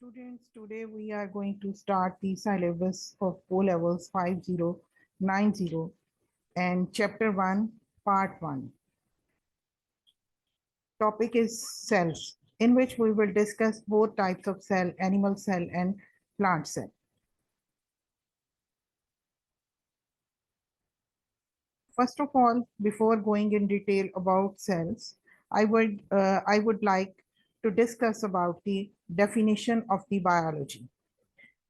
Students, today we are going to start the syllabus of O levels 5090 and chapter 1, part 1. Topic is cells, in which we will discuss both types of cell, animal cell and plant cell. First of all, before going in detail about cells, I would like to discuss about the definition of the biology.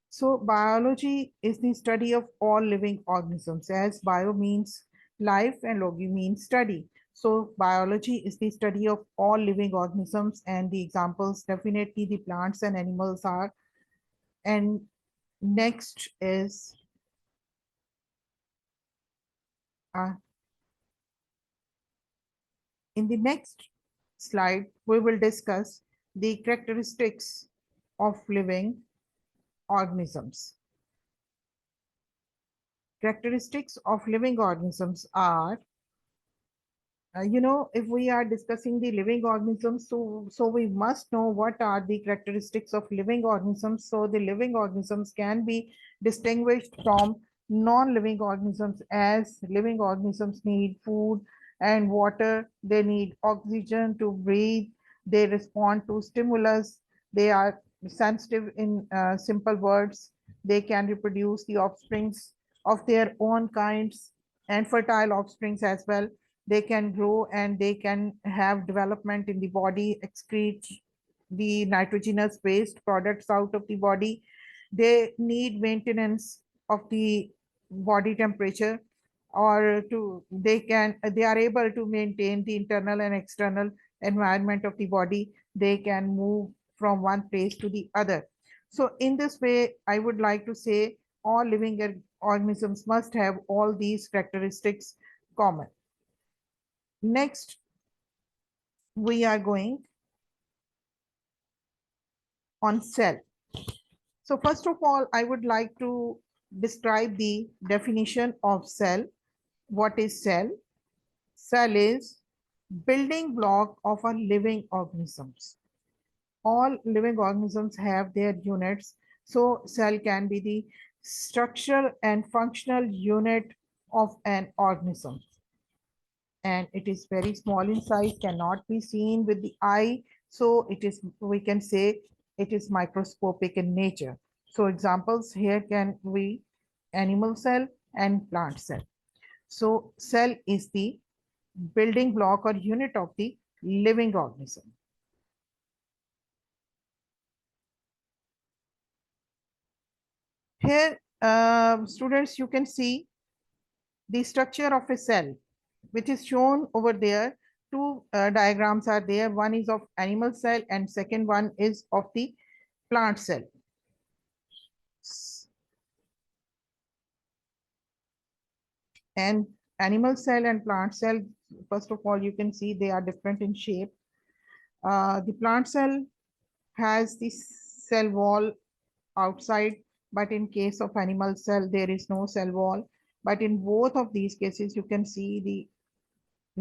So biology is the study of all living organisms, as bio means life and logi means study. So biology is the study of all living organisms, and the examples definitely the plants and animals are. And next is uh, in the next slide, we will discuss the characteristics of living organisms. Characteristics of living organisms are, if we are discussing the living organisms, so we must know what are the characteristics of living organisms. So the living organisms can be distinguished from non-living organisms, as living organisms need food and water, they need oxygen to breathe, they respond to stimulus, they are sensitive in simple words, they can reproduce the offsprings of their own kinds and fertile offsprings as well, they can grow and they can have development in the body, excrete the nitrogenous waste products out of the body. They need maintenance of the body temperature, or they are able to maintain the internal and external environment of the body. They can move from one place to the other. So in this way, I would like to say all living organisms must have all these characteristics common. Next, we are going on cell. So first of all, I would like to describe the definition of cell. What is cell? Cell is building block of a living organisms. All living organisms have their units. So cell can be the structural and functional unit of an organism. And it is very small in size, cannot be seen with the eye. So it is, we can say it is microscopic in nature. So examples here can be animal cell and plant cell. So cell is the building block or unit of the living organism. Here, students, you can see the structure of a cell, which is shown over there. Two diagrams are there. One is of animal cell and second one is of the plant cell. And animal cell and plant cell, first of all, you can see they are different in shape. The plant cell has the cell wall outside, but in case of animal cell, there is no cell wall. But in both of these cases, you can see the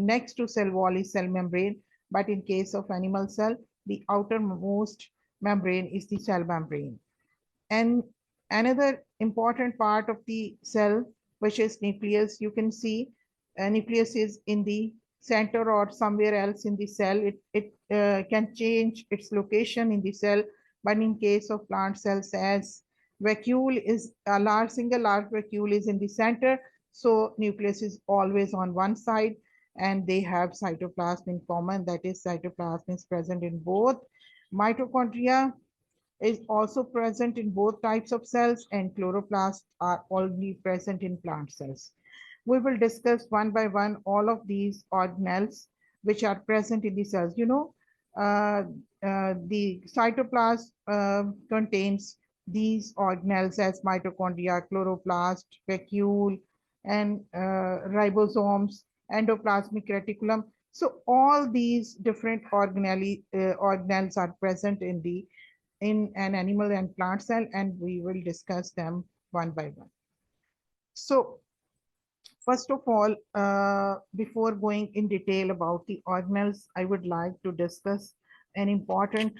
next to cell wall is cell membrane, but in case of animal cell, the outermost membrane is the cell membrane. And another important part of the cell, which is nucleus, you can see nucleus is in the center or somewhere else in the cell. It can change its location in the cell, but in case of plant cells, as vacuole is a single large vacuole is in the center, so nucleus is always on one side, and they have cytoplasm in common. That is, cytoplasm is present in both. Mitochondria is also present in both types of cells, and chloroplasts are only present in plant cells. We will discuss one by one all of these organelles which are present in the cells. The cytoplasm contains these organelles as mitochondria, chloroplast, vacuole, and ribosomes, endoplasmic reticulum. So all these different organelles are present in an animal and plant cell, and we will discuss them one by one. So first of all, before going in detail about the organelles, I would like to discuss an important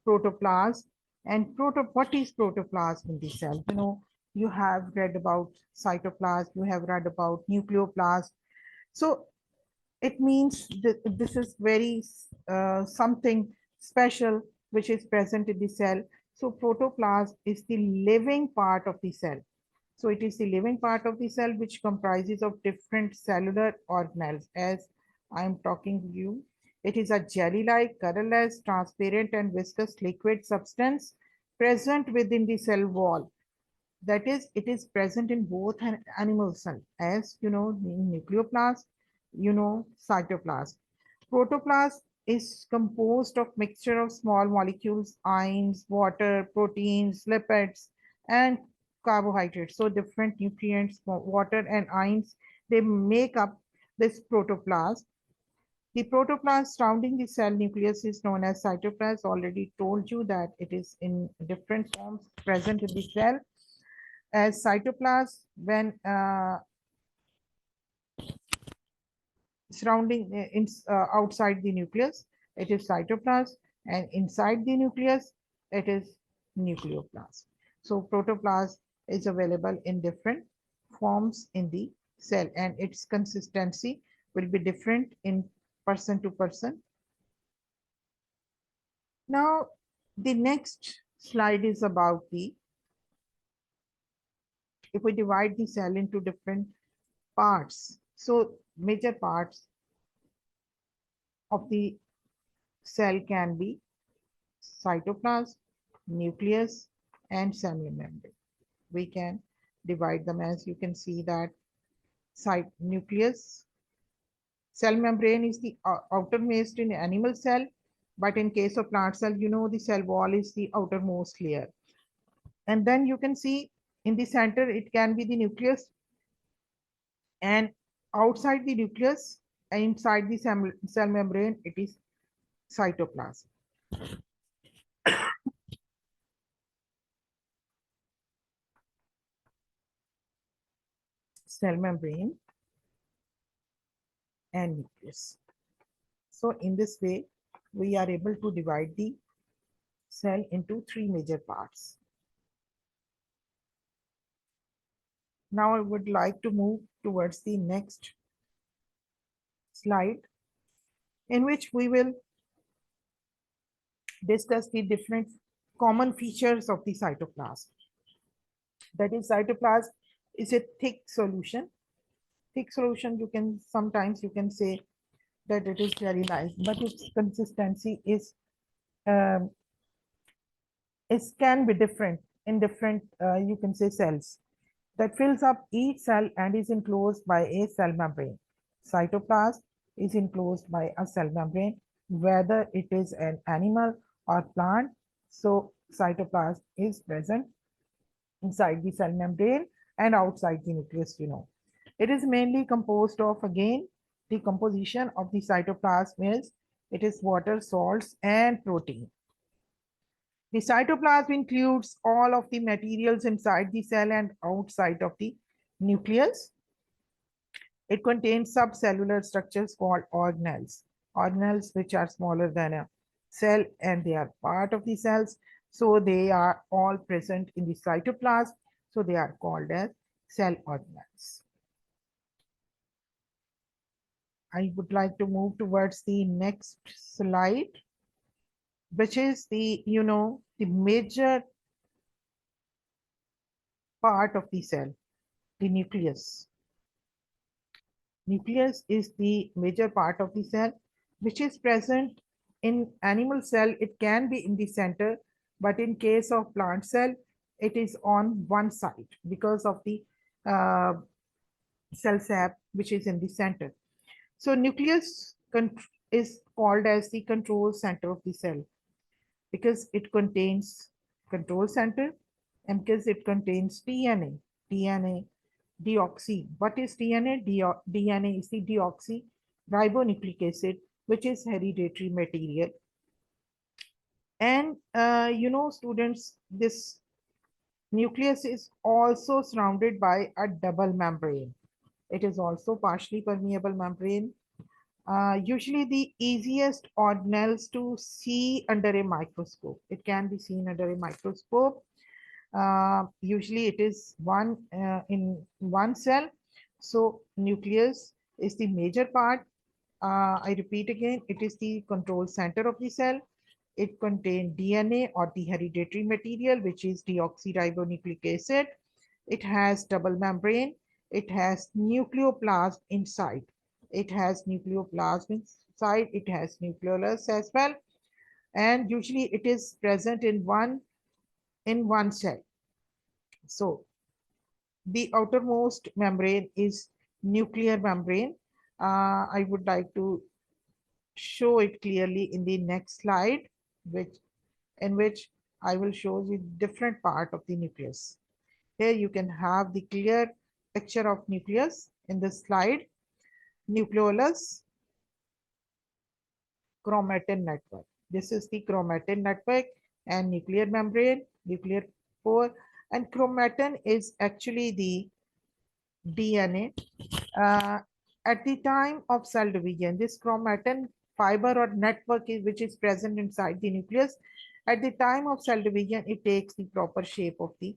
protoplasm. And what is protoplasm in the cell? You have read about cytoplasm, you have read about nucleoplasm. So it means that this is very something special which is present in the cell. So protoplasm is the living part of the cell. So it is the living part of the cell which comprises of different cellular organelles. As I am talking to you, it is a jelly-like, colorless, transparent, and viscous liquid substance present within the cell wall. That is, it is present in both an animal cell, as in nucleoplasm, cytoplasm. Protoplasm is composed of mixture of small molecules, ions, water, proteins, lipids, and carbohydrates. So different nutrients, water and ions, they make up this protoplasm. The protoplasm surrounding the cell nucleus is known as cytoplasm. Already told you that it is in different forms present in the cell as cytoplasm. When surrounding outside the nucleus, it is cytoplasm, and inside the nucleus, it is nucleoplasm. So protoplasm is available in different forms in the cell, and its consistency will be different in person to person. Now, the next slide is about if we divide the cell into different parts. So major parts of the cell can be cytoplasm, nucleus, and cell membrane. We can divide them as you can see that nucleus, cell membrane is the outermost in animal cell, but in case of plant cell, the cell wall is the outermost layer. And then you can see in the center, it can be the nucleus, and outside the nucleus, inside the cell membrane, it is cytoplasm. Cell membrane and nucleus. So in this way, we are able to divide the cell into three major parts. Now I would like to move towards the next slide, in which we will discuss the different common features of the cytoplasm. That is, cytoplasm is a thick solution. Thick solution, you can sometimes you can say that it is very light, but its consistency is it can be different in different you can say cells that fills up each cell and is enclosed by a cell membrane. Cytoplasm is enclosed by a cell membrane, whether it is an animal or plant. So cytoplasm is present inside the cell membrane and outside the nucleus. It is mainly composed of, again, the composition of the cytoplasm is, it is water, salts, and protein. The cytoplasm includes all of the materials inside the cell and outside of the nucleus. It contains subcellular structures called organelles. Organelles which are smaller than a cell and they are part of the cells. So they are all present in the cytoplasm. So they are called as cell organelles. I would like to move towards the next slide, which is the major part of the cell, the nucleus. Nucleus is the major part of the cell, which is present in animal cell. It can be in the center, but in case of plant cell, it is on one side because of the cell sap, which is in the center. So nucleus is called as the control center of the cell because it contains control center and because it contains DNA. DNA deoxy. What is DNA? DNA is the deoxyribonucleic acid, which is hereditary material. And students, this nucleus is also surrounded by a double membrane. It is also partially permeable membrane. Usually the easiest organelles to see under a microscope. It can be seen under a microscope. Usually it is one in one cell. So nucleus is the major part. I repeat again, it is the control center of the cell. It contains DNA or the hereditary material, which is deoxyribonucleic acid. It has double membrane. It has nucleoplasm inside. It has nucleoplasm inside. It has nucleolus as well. And usually it is present in one cell. So the outermost membrane is nuclear membrane. I would like to show it clearly in the next slide, in which I will show you different part of the nucleus. Here you can have the clear picture of nucleus in this slide. Nucleolus, chromatin network. This is the chromatin network and nuclear membrane, nuclear pore, and chromatin is actually the DNA. At the time of cell division, this chromatin fiber or network which is present inside the nucleus. At the time of cell division, it takes the proper shape of the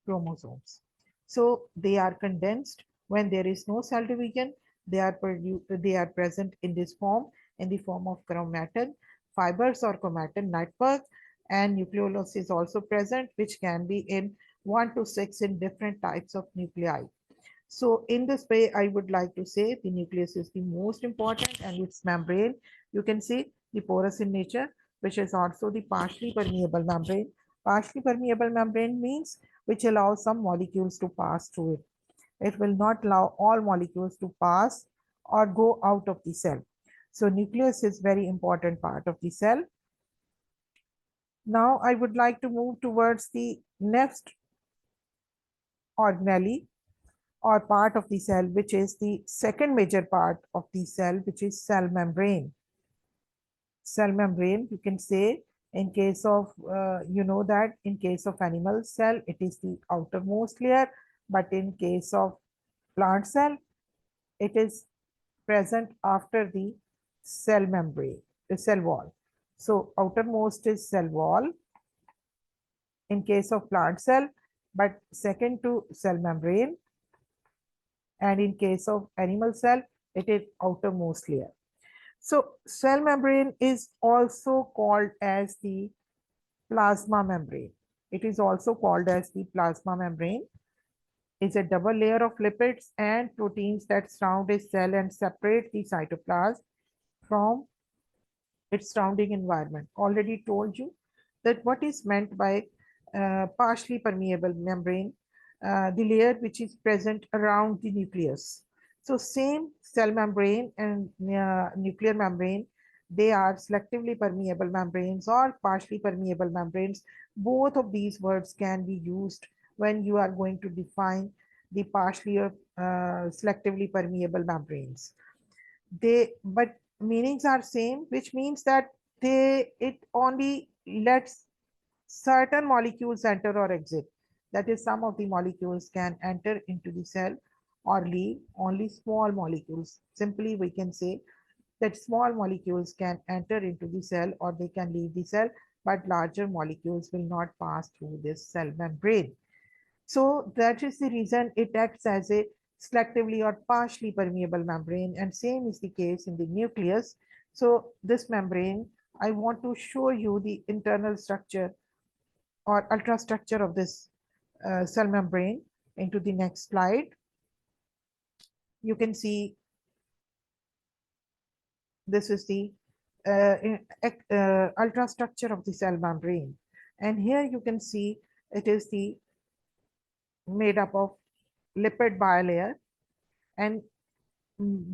chromosomes. So they are condensed when there is no cell division. They are present in this form, in the form of chromatin fibers or chromatin network, and nucleolus is also present, which can be in 1 to 6 in different types of nuclei. So in this way, I would like to say the nucleus is the most important, and its membrane, you can see the porous in nature, which is also the partially permeable membrane. Partially permeable membrane means which allows some molecules to pass through it. It will not allow all molecules to pass or go out of the cell. So nucleus is very important part of the cell. Now I would like to move towards the next organelle or part of the cell, which is the second major part of the cell, which is cell membrane. Cell membrane, you can say, in case of, that in case of animal cell, it is the outermost layer, but in case of plant cell, it is present after the cell membrane, the cell wall. So outermost is cell wall in case of plant cell, but second to cell membrane, and in case of animal cell, it is outermost layer. So cell membrane is also called as the plasma membrane. It is also called as the plasma membrane. It's a double layer of lipids and proteins that surround a cell and separate the cytoplasm from its surrounding environment. Already told you that what is meant by partially permeable membrane, the layer which is present around the nucleus. So same cell membrane and nuclear membrane, they are selectively permeable membranes or partially permeable membranes. Both of these words can be used when you are going to define the partially or selectively permeable membranes. But meanings are same, which means that it only lets certain molecules enter or exit. That is, some of the molecules can enter into the cell or leave. Only small molecules, simply we can say that small molecules can enter into the cell or they can leave the cell, but larger molecules will not pass through this cell membrane. So that is the reason it acts as a selectively or partially permeable membrane, and same is the case in the nucleus. So this membrane, I want to show you the internal structure or ultrastructure of this cell membrane into the next slide. You can see this is the ultrastructure of the cell membrane, and here you can see it is the made up of lipid bilayer, and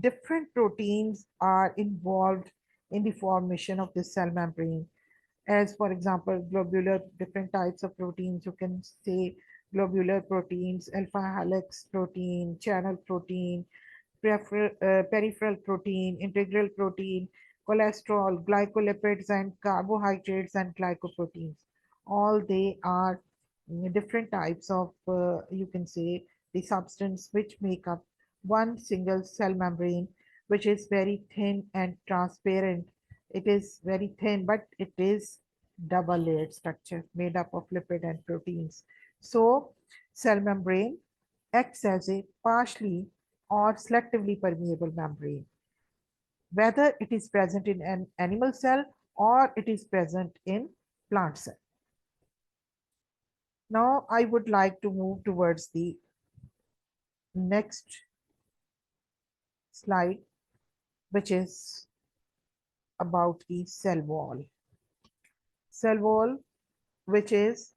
different proteins are involved in the formation of this cell membrane. As for example, globular, different types of proteins, you can say globular proteins, alpha helix protein, channel protein, peripheral protein, integral protein, cholesterol, glycolipids, and carbohydrates and glycoproteins. All they are different types of, you can say, the substance which make up one single cell membrane, which is very thin and transparent. It is very thin, but it is double layered structure made up of lipid and proteins. So cell membrane acts as a partially or selectively permeable membrane, whether it is present in an animal cell or it is present in plant cell. Now I would like to move towards the next slide, which is about the cell wall. Cell wall, which is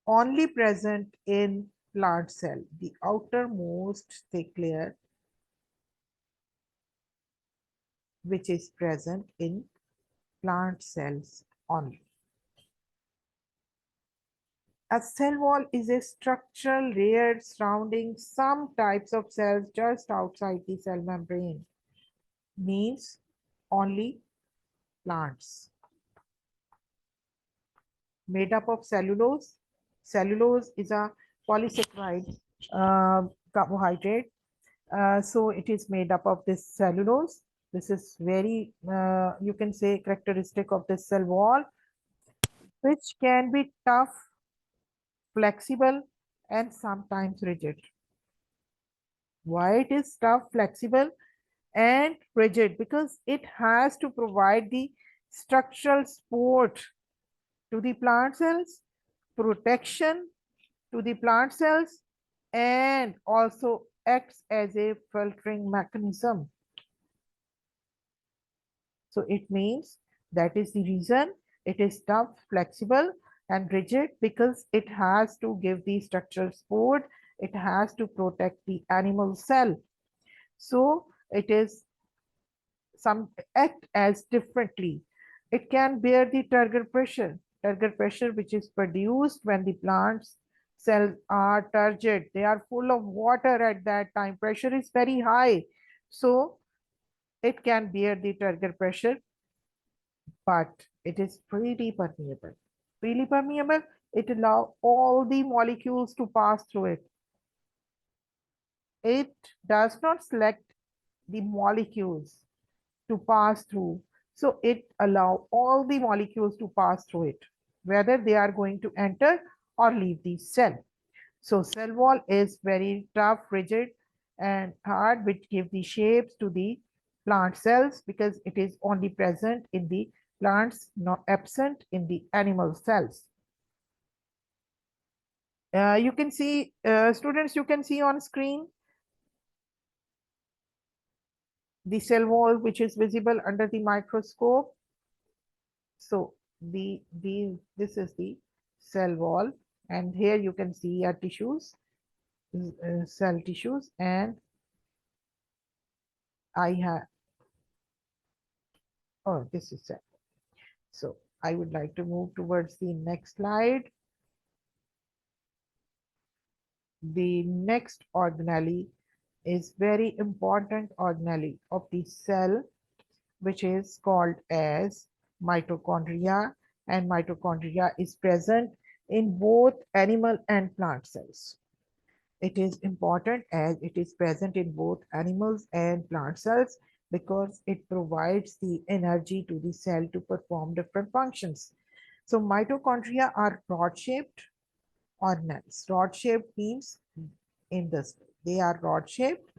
only present in plant cell, the outermost thick layer, which is present in plant cells only. A cell wall is a structural layer surrounding some types of cells just outside the cell membrane. Means only plants. Made up of cellulose. Cellulose is a polysaccharide carbohydrate. So it is made up of this cellulose. This is very, you can say, characteristic of the cell wall, which can be tough, flexible, and sometimes rigid. Why it is tough, flexible, and rigid? Because it has to provide the structural support to the plant cells, protection to the plant cells, and also acts as a filtering mechanism. So it means that is the reason it is tough, flexible, and rigid, because it has to give the structural support. It has to protect the animal cell. So it is some act as differently. It can bear the turgor pressure which is produced when the plants cells are turgid. They are full of water at that time. Pressure is very high. So it can bear the turgor pressure, but it is freely permeable. Freely permeable, it allows all the molecules to pass through it. It does not select the molecules to pass through. So it allows all the molecules to pass through it, whether they are going to enter or leave the cell. So cell wall is very tough, rigid, and hard, which give the shapes to the plant cells, because it is only present in the plants, not absent in the animal cells. You can see, students, you can see on screen the cell wall, which is visible under the microscope. So this is the cell wall, and here you can see our tissues, cell tissues, and I have, oh, this is cell. So I would like to move towards the next slide. The next organelle is very important organelle of the cell, which is called as mitochondria, and mitochondria is present in both animal and plant cells. It is important as it is present in both animals and plant cells, because it provides the energy to the cell to perform different functions. So mitochondria are rod-shaped organelles. Rod-shaped means in this, they are rod-shaped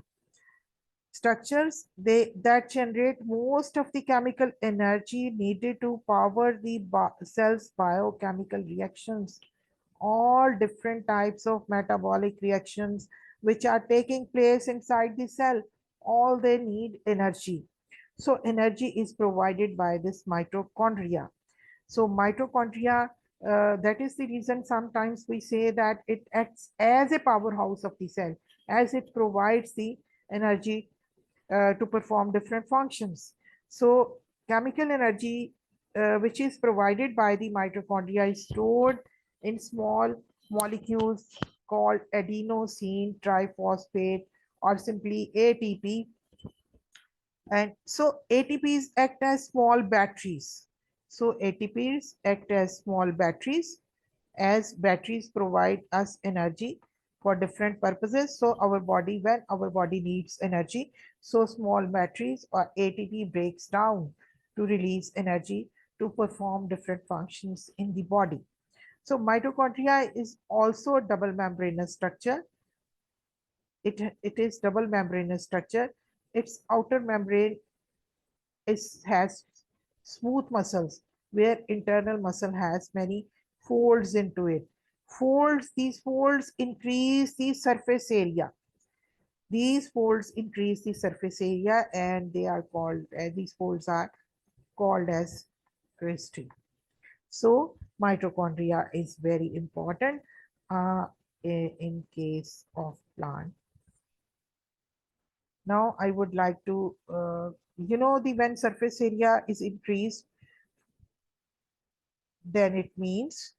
structures that generate most of the chemical energy needed to power the cell's biochemical reactions. All different types of metabolic reactions which are taking place inside the cell, all they need energy. So energy is provided by this mitochondria. So mitochondria, that is the reason sometimes we say that it acts as a powerhouse of the cell, as it provides the energy to perform different functions. So chemical energy, which is provided by the mitochondria, is stored in small molecules called adenosine triphosphate, or simply ATP. And so ATPs act as small batteries. So ATPs act as small batteries. As batteries provide us energy, for different purposes. So our body, when our body needs energy, so small batteries or ATP breaks down to release energy to perform different functions in the body. So mitochondria is also a double membranous structure. It is double membranous structure. Its outer membrane has smooth muscles, where internal muscle has many folds into it. These folds increase the surface area. These folds increase the surface area, and these folds are called as cristae. So mitochondria is very important in case of plant. Now I would like to, the when surface area is increased, then it means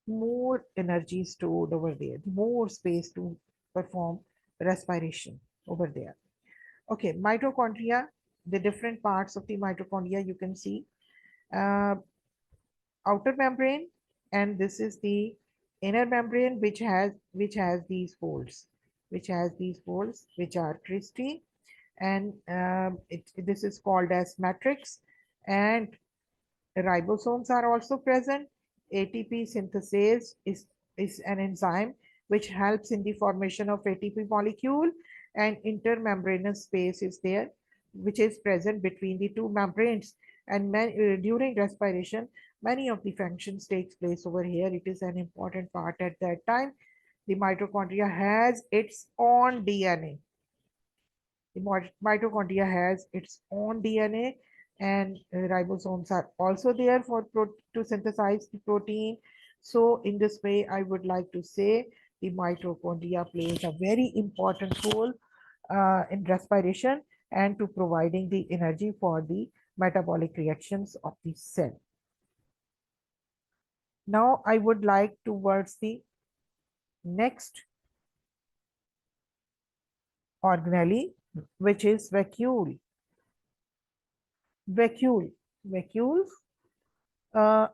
more energy stored over there, more space to perform respiration over there. Okay, mitochondria, the different parts of the mitochondria you can see. Uh, Outer membrane, and this is the inner membrane, which has these folds, which are cristae, and this is called as matrix, and ribosomes are also present. ATP synthase is an enzyme which helps in the formation of ATP molecule, and intermembranous space is there, which is present between the two membranes. And during respiration, many of the functions takes place over here. It is an important part at that time. The mitochondria has its own DNA. The mitochondria has its own DNA, and ribosomes are also there to synthesize the protein. So in this way, I would like to say the mitochondria plays a very important role in respiration and to providing the energy for the metabolic reactions of the cell. Now I would like towards the next organelle, which is vacuole. Vacuoles,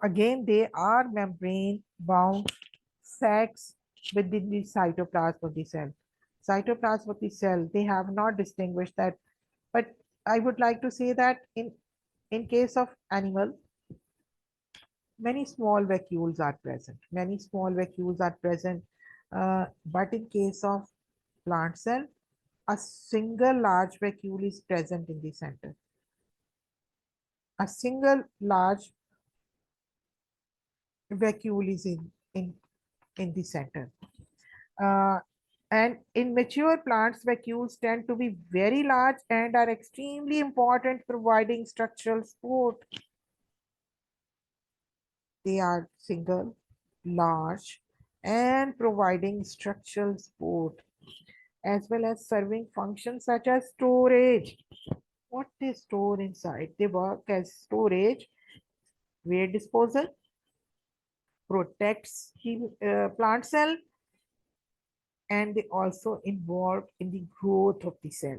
again, they are membrane bound sacs within the cytoplasm of the cell. Cytoplasm of the cell, they have not distinguished that, but I would like to say that in case of animal, many small vacuoles are present. Many small vacuoles are present, but in case of plant cell, a single large vacuole is present in the center. A single large vacuole is in the center. Uh, and in mature plants, vacuoles tend to be very large and are extremely important, providing structural support. They are single, large, and providing structural support, as well as serving functions such as storage. What they store inside? They work as storage, waste disposal, protects the plant cell, and they also involved in the growth of the cell.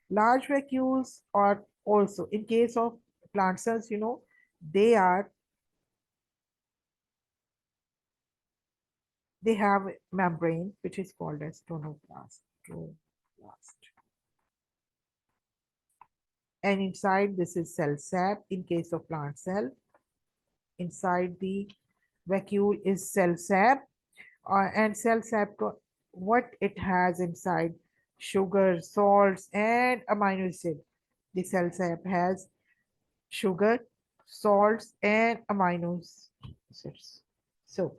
Large vacuoles are also, in case of plant cells, they have membrane which is called as tonoplast. And inside this is cell sap in case of plant cell. Inside the vacuole is cell sap, and cell sap, what it has inside: sugar, salts, and amino acid. The cell sap has sugar, salts, and amino acids. So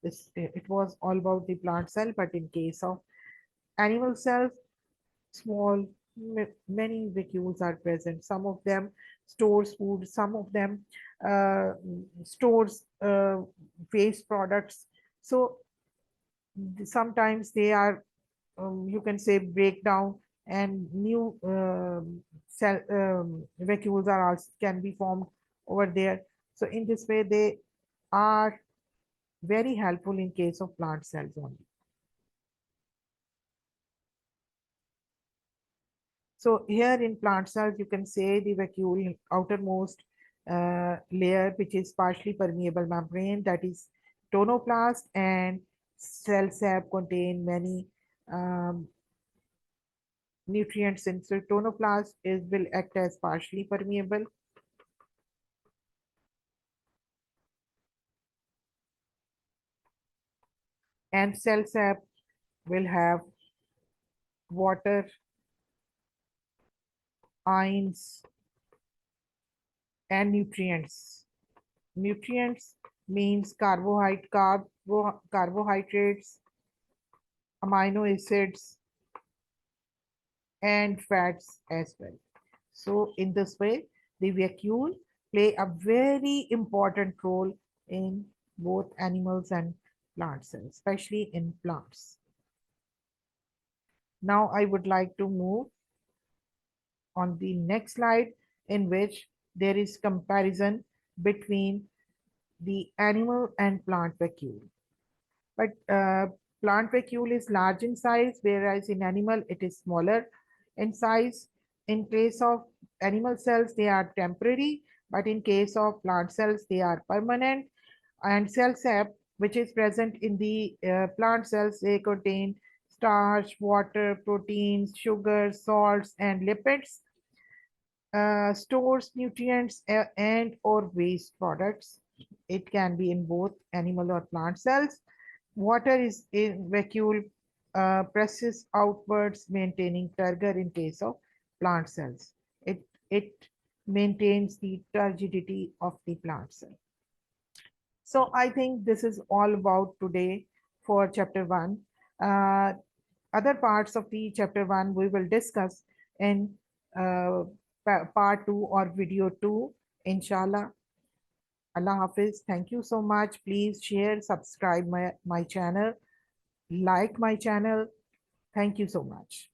this, it was all about the plant cell, but in case of animal cells, small, many vacuoles are present. Some of them stores food, some of them stores waste products. So sometimes they are, you can say, breakdown, and new cell vacuoles are also can be formed over there. So in this way, they are very helpful in case of plant cells only. So here in plant cells, you can say the vacuole outermost layer, which is partially permeable membrane, that is tonoplast and cell sap contain many um, nutrients in. So tonoplast will act as partially permeable, and cell sap will have water, ions, and nutrients. Nutrients means carbohydrates, amino acids, and fats as well. So in this way, the vacuole play a very important role in both animals and plant cells, especially in plants. Now I would like to move on the next slide, in which there is comparison between the animal and plant vacuole. But plant vacuole is large in size, whereas in animal it is smaller in size. In case of animal cells, they are temporary, but in case of plant cells, they are permanent. And cell sap, which is present in the plant cells, they contain starch, water, proteins, sugars, salts, and lipids. Stores nutrients and or waste products. It can be in both animal or plant cells. Water is in vacuole, presses outwards, maintaining turgor in case of plant cells. It maintains the turgidity of the plant cell. So I think this is all about today for chapter 1. Uh, Other parts of the chapter 1 we will discuss in uh, part 2 or video 2, inshallah. Allah Hafiz. Thank you so much. Please share, subscribe my channel, like my channel. Thank you so much.